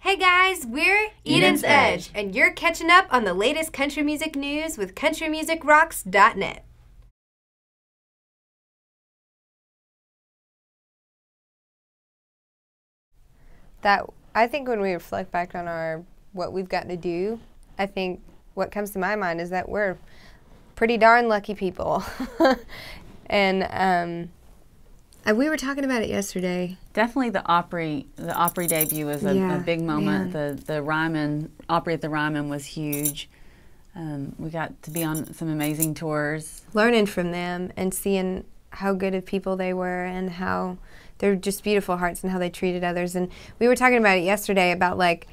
Hey guys, we're Eden's Edge, and you're catching up on the latest country music news with CountryMusicRocks.net. I think when we reflect back on what we've gotten to do, I think what comes to my mind is that we're pretty darn lucky people. And we were talking about it yesterday. Definitely the Opry debut was a big moment. The Ryman, Opry at the Ryman was huge. We got to be on some amazing tours. Learning from them and seeing how good of people they were and how they're just beautiful hearts and how they treated others. And we were talking about it yesterday about, like,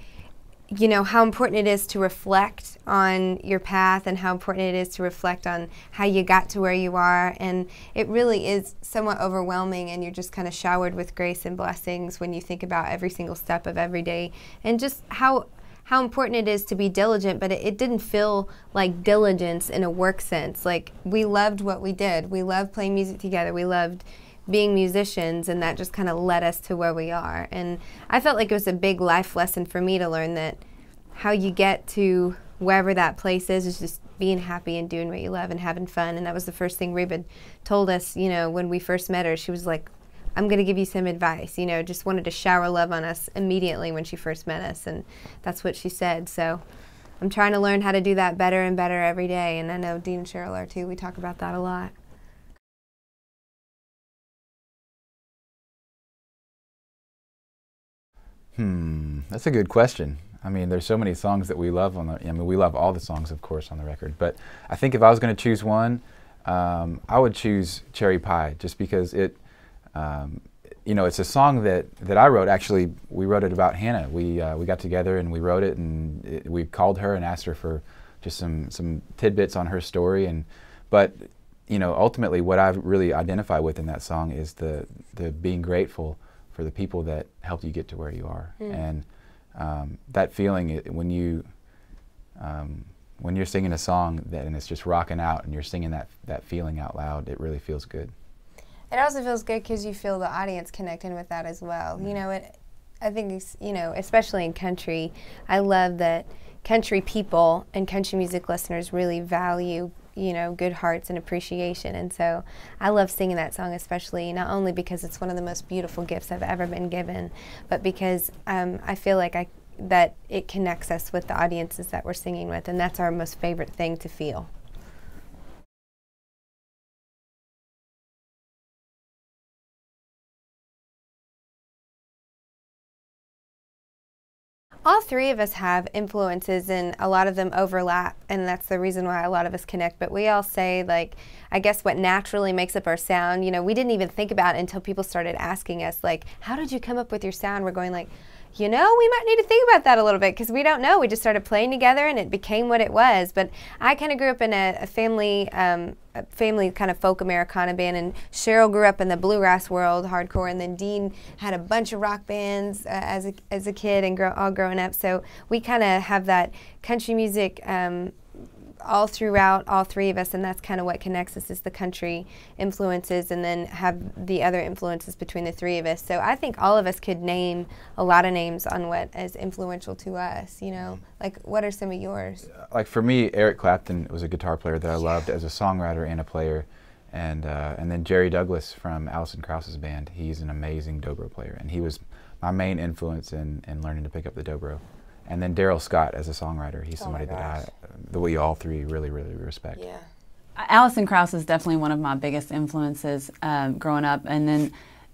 you know, how important it is to reflect on your path and how important it is to reflect on how you got to where you are. And it really is somewhat overwhelming, and you're just kind of showered with grace and blessings when you think about every single step of every day and just how important it is to be diligent. But it didn't feel like diligence in a work sense. Like, we loved what we did. We loved playing music together. We loved being musicians, and that just kind of led us to where we are. And I felt like it was a big life lesson for me to learn that how you get to wherever that place is just being happy and doing what you love and having fun. And that was the first thing Reba told us, you know, when we first met her. She was like, I'm going to give you some advice, you know, just wanted to shower love on us immediately when she first met us. And that's what she said. So I'm trying to learn how to do that better and better every day. And I know Dean and Cheryl are too. We talk about that a lot. That's a good question. I mean, there's so many songs that we love we love all the songs, of course, on the record. But I think if I was going to choose one, I would choose Cherry Pie, just because it, you know, it's a song that I wrote. Actually, we wrote it about Hannah. We got together and we wrote it, and we called her and asked her for just some tidbits on her story. But you know, ultimately, what I really identify with in that song is the being grateful for the people that helped you get to where you are. And that feeling when you're singing a song and it's just rocking out and you're singing that feeling out loud, it really feels good. It also feels good because you feel the audience connecting with that as well. You know, I think it's, you know, especially in country, I love that country people and country music listeners really value, you know, good hearts and appreciation. And so I love singing that song, especially not only because it's one of the most beautiful gifts I've ever been given, but because I feel like that it connects us with the audiences that we're singing with, and that's our most favorite thing to feel. All three of us have influences, and a lot of them overlap, and that's the reason why a lot of us connect. But we all say, like, I guess what naturally makes up our sound, you know, we didn't even think about it until people started asking us, like, how did you come up with your sound? We're going like, you know, we might need to think about that a little bit, because we don't know. We just started playing together and it became what it was. But I kind of grew up in a family kind of folk Americana band, and Cheryl grew up in the bluegrass world, hardcore, and then Dean had a bunch of rock bands as a kid and all growing up. So we kind of have that country music all throughout, all three of us, and that's kind of what connects us, is the country influences, and then have the other influences between the three of us. So I think all of us could name a lot of names on what is influential to us, you know. Like, what are some of yours? Like, for me, Eric Clapton was a guitar player that I loved as a songwriter and a player. And then Jerry Douglas from Alison Krauss's band. He's an amazing dobro player, and he was my main influence in learning to pick up the dobro. And then Daryl Scott as a songwriter. He's somebody that we all three really, really respect. Yeah. Alison Krauss is definitely one of my biggest influences growing up. And then,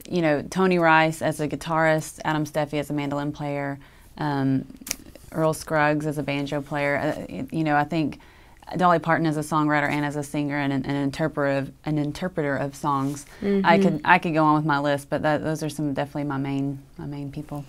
you know, Tony Rice as a guitarist, Adam Steffi as a mandolin player, Earl Scruggs as a banjo player. You know, I think Dolly Parton as a songwriter and as a singer and an interpreter of songs. I could go on with my list, but those are definitely my main people.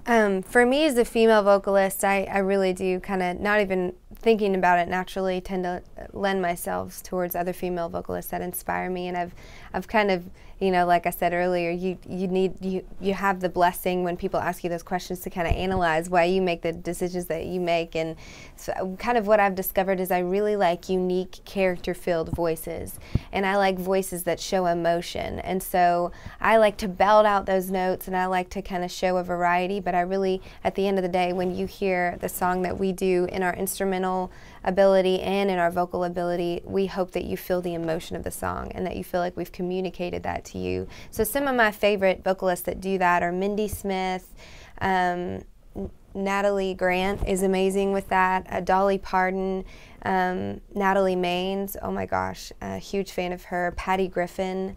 For me, as a female vocalist, I really do kind of, not even thinking about it naturally, tend to lend myself towards other female vocalists that inspire me, and I've kind of, you know, like I said earlier, you have the blessing when people ask you those questions to kind of analyze why you make the decisions that you make. And so kind of what I've discovered is I really like unique character-filled voices, and I like voices that show emotion, and so I like to belt out those notes, and I like to kind of show a variety. But I really, at the end of the day, when you hear the song that we do in our instrumental ability and in our vocal ability, we hope that you feel the emotion of the song and that you feel like we've communicated that to you. So some of my favorite vocalists that do that are Mindy Smith, Natalie Grant is amazing with that, Dolly Parton, Natalie Maines, oh my gosh, a huge fan of her, Patty Griffin,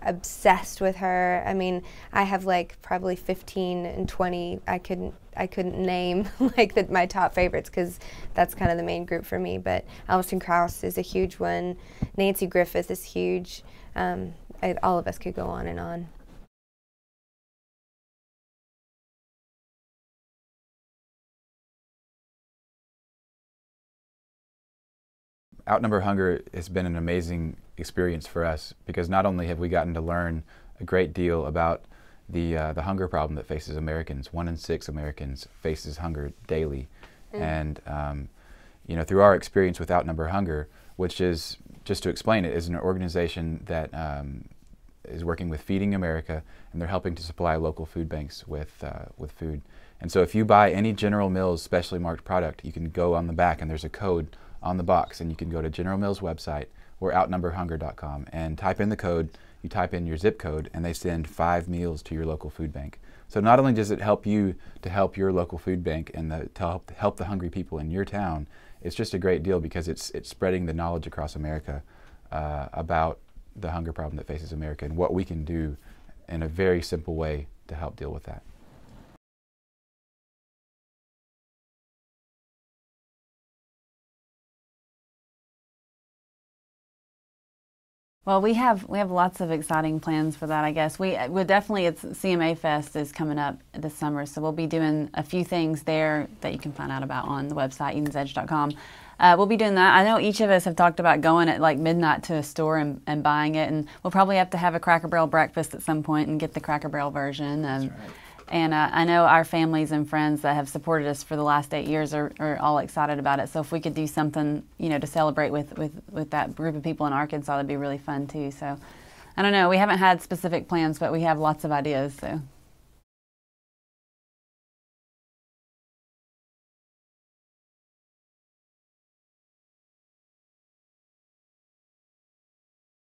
obsessed with her. I mean, I have like probably 15 and 20. I couldn't name like my top favorites, because that's kind of the main group for me. But Alison Krauss is a huge one. Nancy Griffith is huge. All of us could go on and on. Outnumber Hunger has been an amazing experience for us, because not only have we gotten to learn a great deal about the hunger problem that faces Americans. 1 in 6 Americans faces hunger daily. And you know, through our experience with Outnumber Hunger, which is, just to explain it, is an organization that is working with Feeding America, and they're helping to supply local food banks with food. And so if you buy any General Mills specially marked product, you can go on the back and there's a code on the box, and you can go to General Mills website or outnumberhunger.com and type in the code. You type in your zip code, and they send 5 meals to your local food bank. So not only does it help you to help your local food bank and to help the hungry people in your town, it's just a great deal, because it's spreading the knowledge across America about the hunger problem that faces America and what we can do in a very simple way to help deal with that. Well, we have lots of exciting plans for that, I guess. We definitely, it's CMA Fest is coming up this summer, so we'll be doing a few things there that you can find out about on the website, edensedge.com. We'll be doing that. I know each of us have talked about going at like midnight to a store and buying it, and we'll probably have to have a Cracker Barrel breakfast at some point and get the Cracker Barrel version. That's right. And I know our families and friends that have supported us for the last 8 years are all excited about it. So if we could do something, you know, to celebrate with that group of people in Arkansas, that'd be really fun too. So I don't know. We haven't had specific plans, but we have lots of ideas. So.